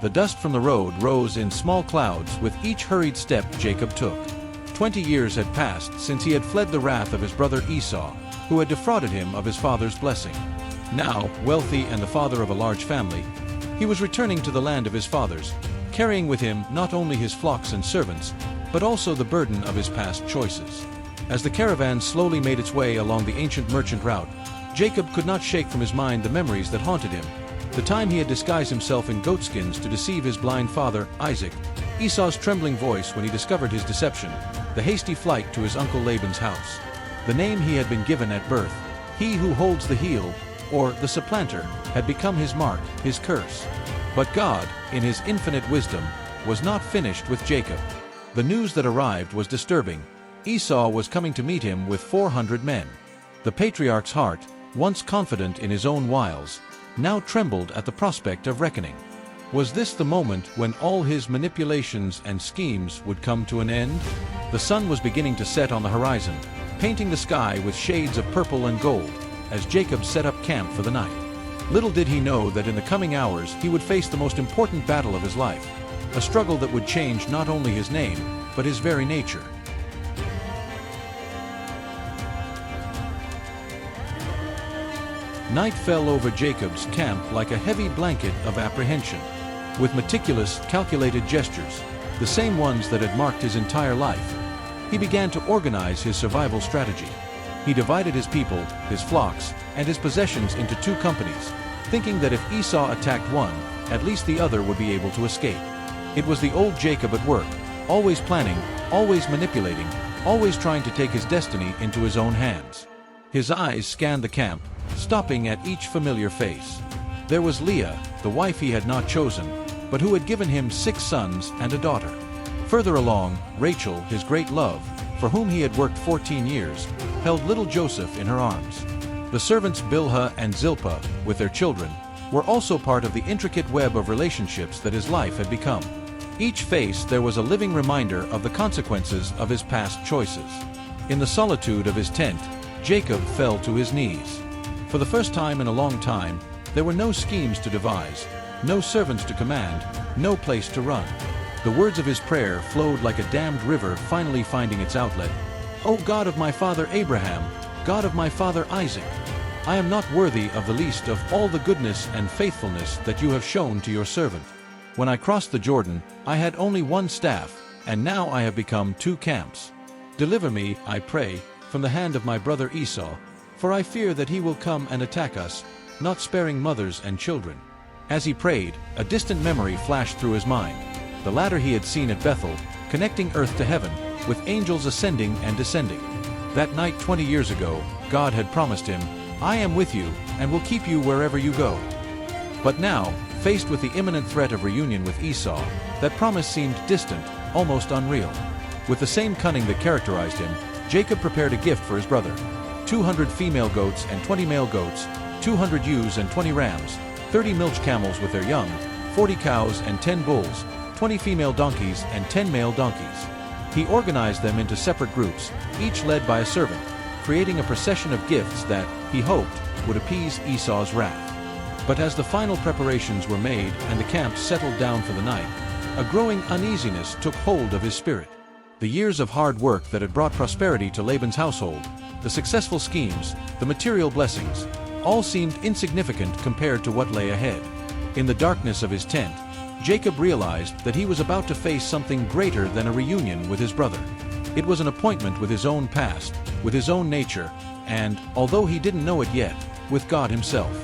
The dust from the road rose in small clouds with each hurried step Jacob took. 20 years had passed since he had fled the wrath of his brother Esau, who had defrauded him of his father's blessing. Now, wealthy and the father of a large family, he was returning to the land of his fathers, carrying with him not only his flocks and servants, but also the burden of his past choices. As the caravan slowly made its way along the ancient merchant route, Jacob could not shake from his mind the memories that haunted him. The time he had disguised himself in goatskins to deceive his blind father, Isaac, Esau's trembling voice when he discovered his deception, the hasty flight to his uncle Laban's house. The name he had been given at birth, he who holds the heel, or the supplanter, had become his mark, his curse. But God, in his infinite wisdom, was not finished with Jacob. The news that arrived was disturbing. Esau was coming to meet him with 400 men. The patriarch's heart, once confident in his own wiles, now trembled at the prospect of reckoning. Was this the moment when all his manipulations and schemes would come to an end? The sun was beginning to set on the horizon, painting the sky with shades of purple and gold, as Jacob set up camp for the night. Little did he know that in the coming hours he would face the most important battle of his life, a struggle that would change not only his name, but his very nature. Night fell over Jacob's camp like a heavy blanket of apprehension. With meticulous, calculated gestures, the same ones that had marked his entire life, he began to organize his survival strategy. He divided his people, his flocks, and his possessions into two companies, thinking that if Esau attacked one, at least the other would be able to escape. It was the old Jacob at work, always planning, always manipulating, always trying to take his destiny into his own hands. His eyes scanned the camp, stopping at each familiar face. There was Leah, the wife he had not chosen, but who had given him 6 sons and a daughter. Further along, Rachel, his great love, for whom he had worked 14 years, held little Joseph in her arms. The servants Bilhah and Zilpah, with their children, were also part of the intricate web of relationships that his life had become. Each face there was a living reminder of the consequences of his past choices. In the solitude of his tent, Jacob fell to his knees. For the first time in a long time, there were no schemes to devise, no servants to command, no place to run. The words of his prayer flowed like a dammed river finally finding its outlet. "O God of my father Abraham, God of my father Isaac, I am not worthy of the least of all the goodness and faithfulness that you have shown to your servant. When I crossed the Jordan, I had only 1 staff, and now I have become 2 camps. Deliver me, I pray, from the hand of my brother Esau, for I fear that he will come and attack us, not sparing mothers and children." As he prayed, a distant memory flashed through his mind, the ladder he had seen at Bethel, connecting earth to heaven, with angels ascending and descending. That night 20 years ago, God had promised him, "I am with you, and will keep you wherever you go." But now, faced with the imminent threat of reunion with Esau, that promise seemed distant, almost unreal. With the same cunning that characterized him, Jacob prepared a gift for his brother: 200 female goats and 20 male goats, 200 ewes and 20 rams, 30 milch camels with their young, 40 cows and 10 bulls, 20 female donkeys and 10 male donkeys. He organized them into separate groups, each led by a servant, creating a procession of gifts that, he hoped, would appease Esau's wrath. But as the final preparations were made and the camp settled down for the night, a growing uneasiness took hold of his spirit. The years of hard work that had brought prosperity to Laban's household, the successful schemes, the material blessings, all seemed insignificant compared to what lay ahead. In the darkness of his tent, Jacob realized that he was about to face something greater than a reunion with his brother. It was an appointment with his own past, with his own nature, and, although he didn't know it yet, with God himself.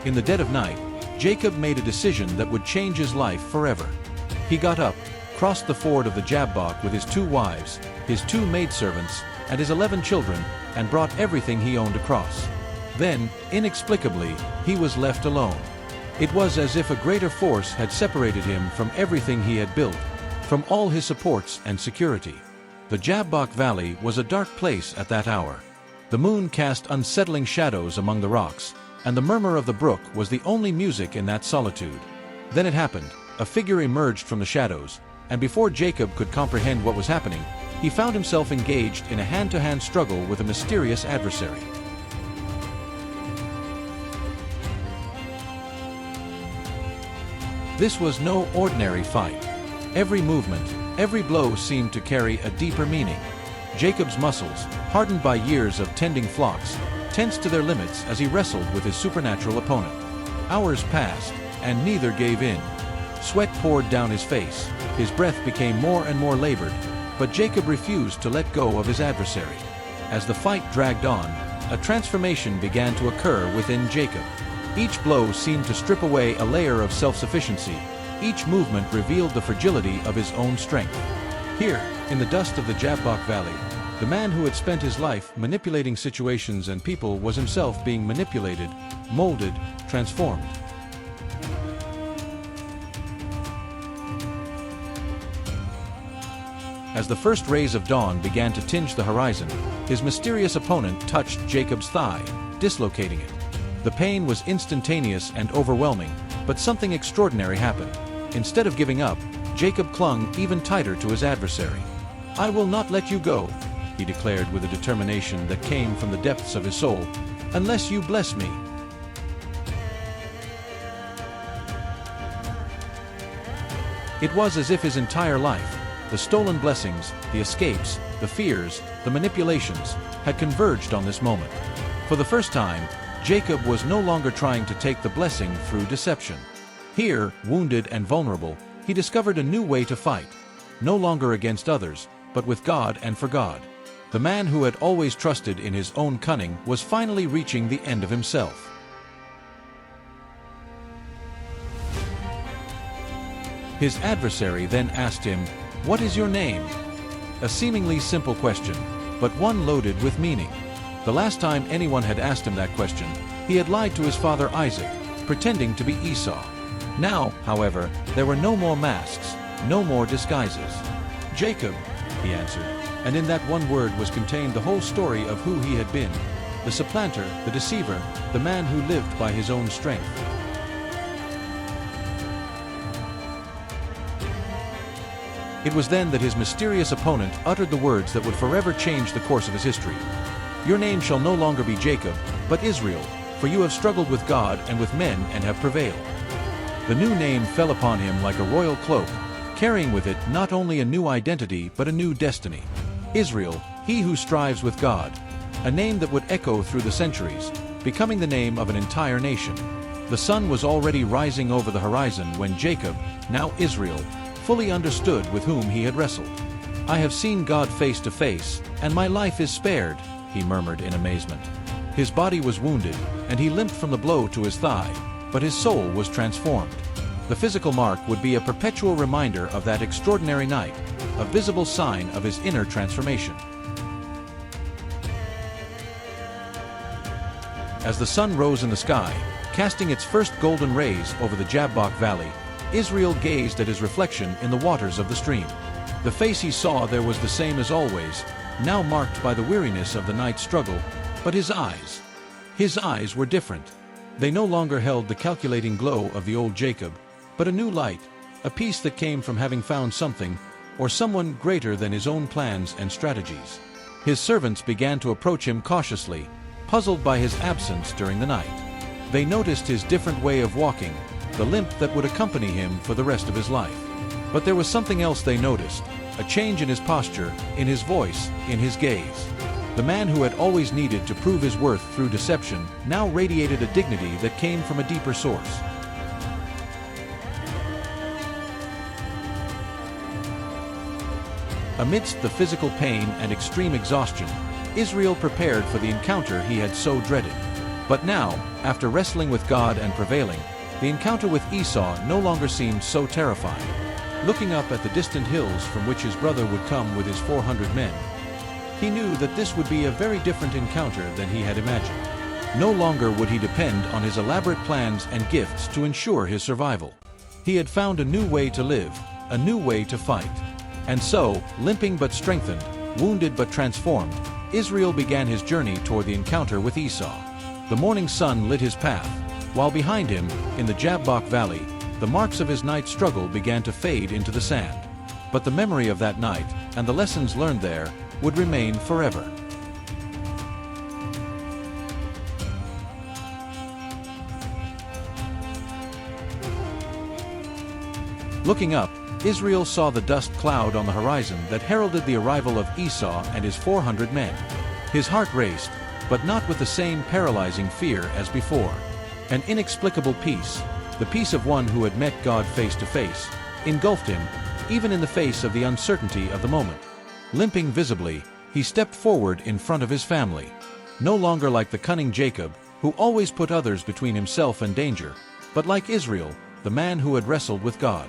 In the dead of night, Jacob made a decision that would change his life forever. He got up, crossed the ford of the Jabbok with his 2 wives, his 2 maidservants, and his 11 children, and brought everything he owned across. Then, inexplicably, he was left alone. It was as if a greater force had separated him from everything he had built, from all his supports and security. The Jabbok Valley was a dark place at that hour. The moon cast unsettling shadows among the rocks, and the murmur of the brook was the only music in that solitude. Then it happened. A figure emerged from the shadows, and before Jacob could comprehend what was happening, he found himself engaged in a hand-to-hand struggle with a mysterious adversary. This was no ordinary fight. Every movement, every blow seemed to carry a deeper meaning. Jacob's muscles, hardened by years of tending flocks, tensed to their limits as he wrestled with his supernatural opponent. Hours passed, and neither gave in. Sweat poured down his face, his breath became more and more labored, but Jacob refused to let go of his adversary. As the fight dragged on, a transformation began to occur within Jacob. Each blow seemed to strip away a layer of self-sufficiency. Each movement revealed the fragility of his own strength. Here, in the dust of the Jabbok Valley, the man who had spent his life manipulating situations and people was himself being manipulated, molded, transformed. As the first rays of dawn began to tinge the horizon, his mysterious opponent touched Jacob's thigh, dislocating it. The pain was instantaneous and overwhelming, but something extraordinary happened. Instead of giving up, Jacob clung even tighter to his adversary. "I will not let you go," he declared with a determination that came from the depths of his soul, "unless you bless me." It was as if his entire life, the stolen blessings, the escapes, the fears, the manipulations, had converged on this moment. For the first time, Jacob was no longer trying to take the blessing through deception. Here, wounded and vulnerable, he discovered a new way to fight, no longer against others, but with God and for God. The man who had always trusted in his own cunning was finally reaching the end of himself. His adversary then asked him, "What is your name?" A seemingly simple question, but one loaded with meaning. The last time anyone had asked him that question, he had lied to his father Isaac, pretending to be Esau. Now, however, there were no more masks, no more disguises. "Jacob," he answered, and in that one word was contained the whole story of who he had been, the supplanter, the deceiver, the man who lived by his own strength. It was then that his mysterious opponent uttered the words that would forever change the course of his history. "Your name shall no longer be Jacob, but Israel, for you have struggled with God and with men and have prevailed." The new name fell upon him like a royal cloak, carrying with it not only a new identity but a new destiny. Israel, he who strives with God, a name that would echo through the centuries, becoming the name of an entire nation. The sun was already rising over the horizon when Jacob, now Israel, fully understood with whom he had wrestled. "I have seen God face to face, and my life is spared," he murmured in amazement. His body was wounded, and he limped from the blow to his thigh, but his soul was transformed. The physical mark would be a perpetual reminder of that extraordinary night, a visible sign of his inner transformation. As the sun rose in the sky, casting its first golden rays over the Jabbok Valley, Israel gazed at his reflection in the waters of the stream. The face he saw there was the same as always, now marked by the weariness of the night's struggle, but his eyes were different. They no longer held the calculating glow of the old Jacob, but a new light, a peace that came from having found something, or someone greater than his own plans and strategies. His servants began to approach him cautiously, puzzled by his absence during the night. They noticed his different way of walking, the limp that would accompany him for the rest of his life. But there was something else they noticed, a change in his posture, in his voice, in his gaze. The man who had always needed to prove his worth through deception now radiated a dignity that came from a deeper source. Amidst the physical pain and extreme exhaustion, Israel prepared for the encounter he had so dreaded. But now, after wrestling with God and prevailing, the encounter with Esau no longer seemed so terrifying. Looking up at the distant hills from which his brother would come with his 400 men, he knew that this would be a very different encounter than he had imagined. No longer would he depend on his elaborate plans and gifts to ensure his survival. He had found a new way to live, a new way to fight. And so, limping but strengthened, wounded but transformed, Israel began his journey toward the encounter with Esau. The morning sun lit his path, while behind him, in the Jabbok Valley, the marks of his night's struggle began to fade into the sand. but the memory of that night, and the lessons learned there, would remain forever. Looking up, Israel saw the dust cloud on the horizon that heralded the arrival of Esau and his 400 men. His heart raced, but not with the same paralyzing fear as before. An inexplicable peace, the peace of one who had met God face to face, engulfed him, even in the face of the uncertainty of the moment. Limping visibly, he stepped forward in front of his family. No longer like the cunning Jacob, who always put others between himself and danger, but like Israel, the man who had wrestled with God.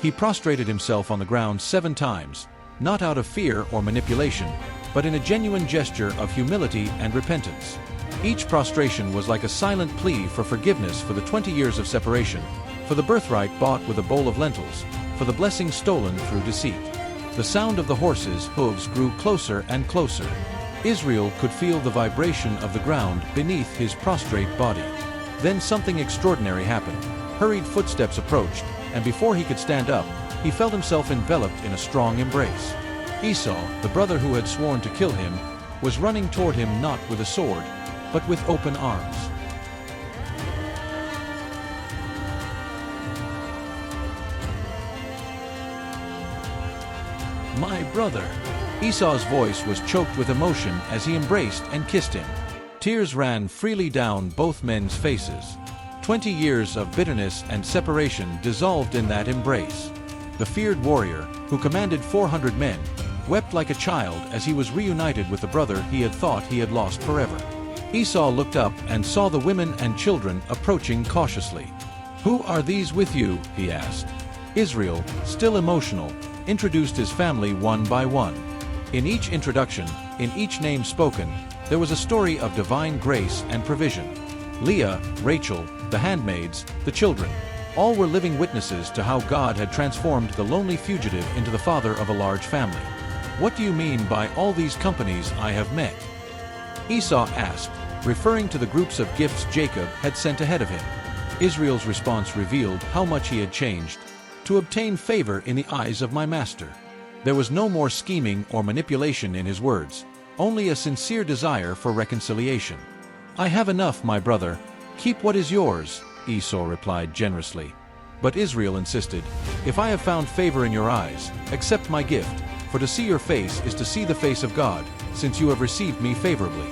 He prostrated himself on the ground 7 times, not out of fear or manipulation, but in a genuine gesture of humility and repentance. Each prostration was like a silent plea for forgiveness for the 20 years of separation, for the birthright bought with a bowl of lentils, for the blessing stolen through deceit. The sound of the horses' hooves grew closer and closer. Israel could feel the vibration of the ground beneath his prostrate body. Then something extraordinary happened. Hurried footsteps approached, and before he could stand up, he felt himself enveloped in a strong embrace. Esau, the brother who had sworn to kill him, was running toward him not with a sword, but with open arms. "My brother!" Esau's voice was choked with emotion as he embraced and kissed him. Tears ran freely down both men's faces. 20 years of bitterness and separation dissolved in that embrace. The feared warrior, who commanded 400 men, wept like a child as he was reunited with the brother he had thought he had lost forever. Esau looked up and saw the women and children approaching cautiously. "Who are these with you?" he asked. Israel, still emotional, introduced his family one by one. In each introduction, in each name spoken, there was a story of divine grace and provision. Leah, Rachel, the handmaids, the children, all were living witnesses to how God had transformed the lonely fugitive into the father of a large family. "What do you mean by all these companies I have met?" Esau asked, referring to the groups of gifts Jacob had sent ahead of him. Israel's response revealed how much he had changed. "To obtain favor in the eyes of my master." There was no more scheming or manipulation in his words, only a sincere desire for reconciliation. "I have enough, my brother. Keep what is yours," Esau replied generously. But Israel insisted, "If I have found favor in your eyes, accept my gift, for to see your face is to see the face of God, since you have received me favorably."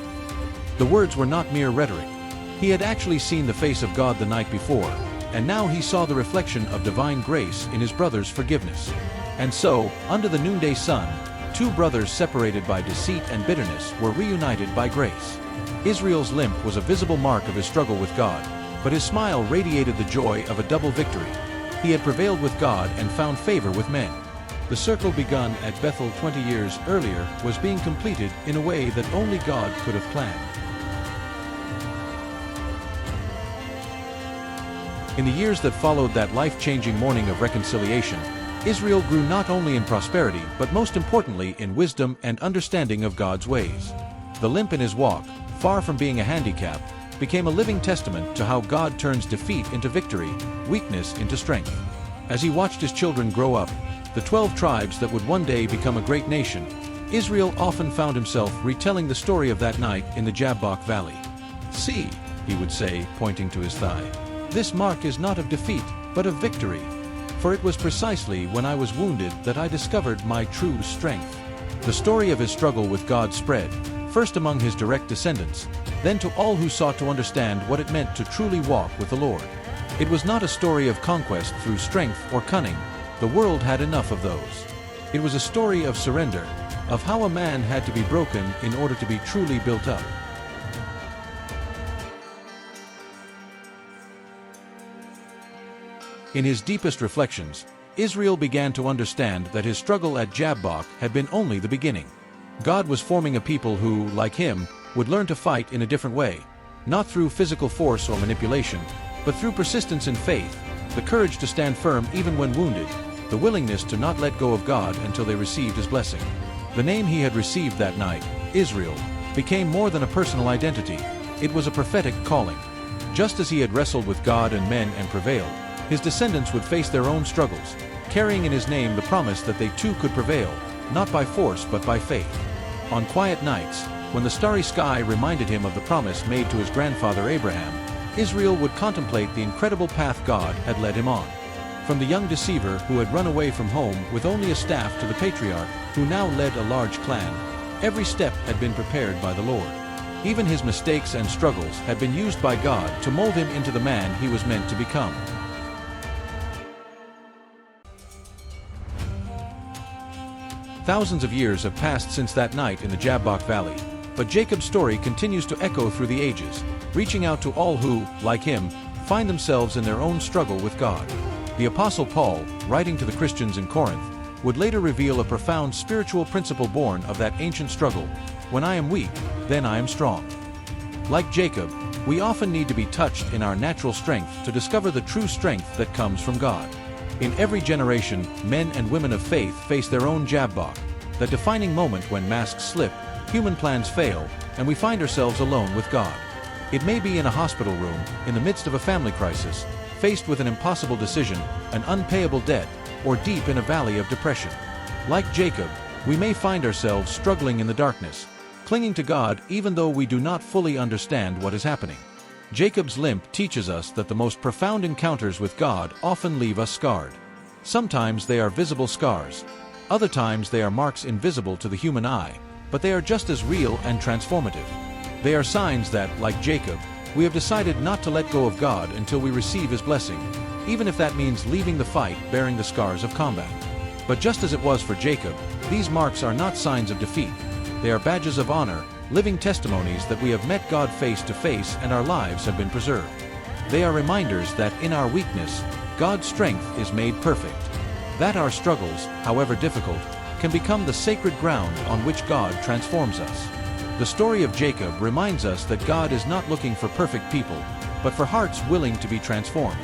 The words were not mere rhetoric. He had actually seen the face of God the night before, and now he saw the reflection of divine grace in his brother's forgiveness. And so, under the noonday sun, 2 brothers separated by deceit and bitterness were reunited by grace. Israel's limp was a visible mark of his struggle with God, but his smile radiated the joy of a double victory. He had prevailed with God and found favor with men. The circle begun at Bethel 20 years earlier was being completed in a way that only God could have planned. In the years that followed that life-changing morning of reconciliation, Israel grew not only in prosperity but most importantly in wisdom and understanding of God's ways. The limp in his walk, far from being a handicap, became a living testament to how God turns defeat into victory, weakness into strength. As he watched his children grow up, the 12 tribes that would one day become a great nation, Israel often found himself retelling the story of that night in the Jabbok Valley. "See," he would say, pointing to his thigh, "this mark is not of defeat, but of victory. For it was precisely when I was wounded that I discovered my true strength." The story of his struggle with God spread, first among his direct descendants, then to all who sought to understand what it meant to truly walk with the Lord. It was not a story of conquest through strength or cunning. The world had enough of those. It was a story of surrender, of how a man had to be broken in order to be truly built up. In his deepest reflections, Israel began to understand that his struggle at Jabbok had been only the beginning. God was forming a people who, like him, would learn to fight in a different way, not through physical force or manipulation, but through persistence in faith, the courage to stand firm even when wounded, the willingness to not let go of God until they received his blessing. The name he had received that night, Israel, became more than a personal identity. It was a prophetic calling. Just as he had wrestled with God and men and prevailed, his descendants would face their own struggles, carrying in his name the promise that they too could prevail, not by force but by faith. On quiet nights, when the starry sky reminded him of the promise made to his grandfather Abraham, Israel would contemplate the incredible path God had led him on. From the young deceiver who had run away from home with only a staff to the patriarch who now led a large clan, every step had been prepared by the Lord. Even his mistakes and struggles had been used by God to mold him into the man he was meant to become. Thousands of years have passed since that night in the Jabbok Valley, but Jacob's story continues to echo through the ages, reaching out to all who, like him, find themselves in their own struggle with God. The Apostle Paul, writing to the Christians in Corinth, would later reveal a profound spiritual principle born of that ancient struggle: when I am weak, then I am strong. Like Jacob, we often need to be touched in our natural strength to discover the true strength that comes from God. In every generation, men and women of faith face their own Jabbok, that defining moment when masks slip, human plans fail, and we find ourselves alone with God. It may be in a hospital room, in the midst of a family crisis, faced with an impossible decision, an unpayable debt, or deep in a valley of depression. Like Jacob, we may find ourselves struggling in the darkness, clinging to God even though we do not fully understand what is happening. Jacob's limp teaches us that the most profound encounters with God often leave us scarred. Sometimes they are visible scars. Other times they are marks invisible to the human eye, but they are just as real and transformative. They are signs that, like Jacob, we have decided not to let go of God until we receive His blessing, even if that means leaving the fight bearing the scars of combat. But just as it was for Jacob, these marks are not signs of defeat. They are badges of honor, living testimonies that we have met God face to face and our lives have been preserved. They are reminders that in our weakness, God's strength is made perfect. That our struggles, however difficult, can become the sacred ground on which God transforms us. The story of Jacob reminds us that God is not looking for perfect people, but for hearts willing to be transformed.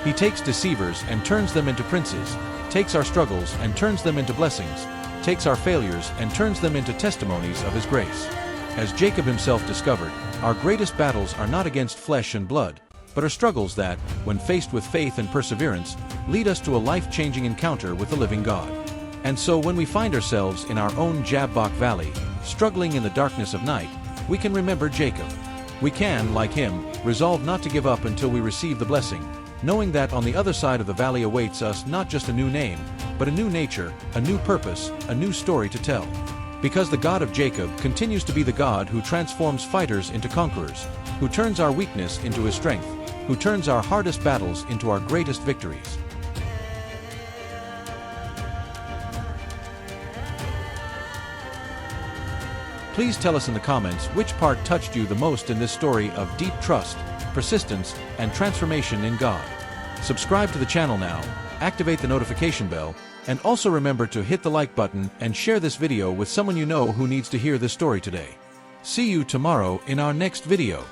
He takes deceivers and turns them into princes, takes our struggles and turns them into blessings, takes our failures and turns them into testimonies of His grace. As Jacob himself discovered, our greatest battles are not against flesh and blood, but are struggles that, when faced with faith and perseverance, lead us to a life-changing encounter with the living God. And so when we find ourselves in our own Jabbok Valley, struggling in the darkness of night, we can remember Jacob. We can, like him, resolve not to give up until we receive the blessing, knowing that on the other side of the valley awaits us not just a new name, but a new nature, a new purpose, a new story to tell. Because the God of Jacob continues to be the God who transforms fighters into conquerors, who turns our weakness into His strength, who turns our hardest battles into our greatest victories. Please tell us in the comments which part touched you the most in this story of deep trust, persistence, and transformation in God. Subscribe to the channel now, activate the notification bell, and also remember to hit the like button and share this video with someone you know who needs to hear this story today. See you tomorrow in our next video.